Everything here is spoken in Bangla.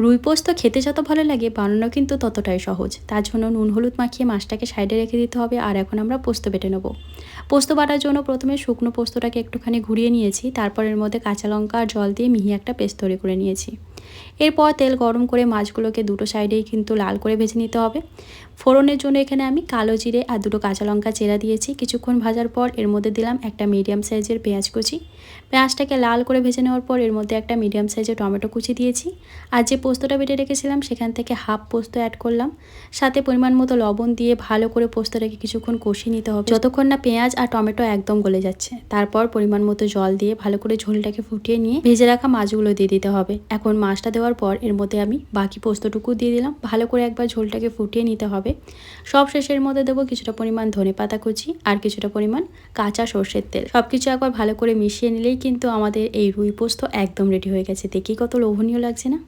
রুই পোস্ত খেতে যত ভালো লাগে বানানো কিন্তু ততটাই সহজ। তার জন্য নুন হলুদ মাখিয়ে মাছটাকে সাইডে রেখে দিতে হবে। আর এখন আমরা পোস্ত বেটে নেব। পোস্ত বাটার জন্য প্রথমে শুকনো পোস্তটাকে একটুখানি ঘুরিয়ে নিয়েছি, তারপর এর মধ্যে কাঁচা লঙ্কা আর জল দিয়ে মিহি একটা পেস্ট তৈরি করে নিয়েছি। এরপর তেল গরম করে মাছগুলোকে দুটো সাইডেই কিন্তু লাল করে ভেজে নিতে হবে। ফোড়নের জন্য এখানে আমি কালো জিরে আর দুটো কাঁচা লঙ্কা চেরা দিয়েছি। কিছুক্ষণ ভাজার পর এর মধ্যে দিলাম একটা মিডিয়াম সাইজের পেঁয়াজ কুচি। পেঁয়াজটাকে লাল করে ভেজে নেওয়ার পর এর মধ্যে একটা মিডিয়াম সাইজের টমেটো কুচি দিয়েছি। আর যে পোস্তটা বেটে রেখেছিলাম সেখান থেকে হাফ পোস্ত অ্যাড করলাম। সাথে পরিমাণ মতো লবণ দিয়ে ভালো করে পোস্তটাকে কিছুক্ষণ কষিয়ে নিতে হবে, যতক্ষণ না পেঁয়াজ আর টমেটো একদম গলে যাচ্ছে। তারপর পরিমাণ মতো জল দিয়ে ভালো করে ঝোলটাকে ফুটিয়ে নিয়ে ভেজে রাখা মাছগুলো দিয়ে দিতে হবে। এখন মাছটা দেওয়ার পর এর মধ্যে আমি বাকি পোস্তটুকু দিয়ে দিলাম। ভালো করে একবার ঝোলটাকে ফুটিয়ে নিতে হবে। সব শেষের মধ্যে দেবো কিছুটা পরিমাণ ধনেপাতা কুচি আর কিছুটা পরিমাণ কাঁচা সর্ষের তেল। সবকিছু একবার ভালো করে মিশিয়ে নিলেই কিন্তু আমাদের এই রুই পোস্ত একদম রেডি হয়ে গেছে। দেখি কত লোভনীয় লাগছে না।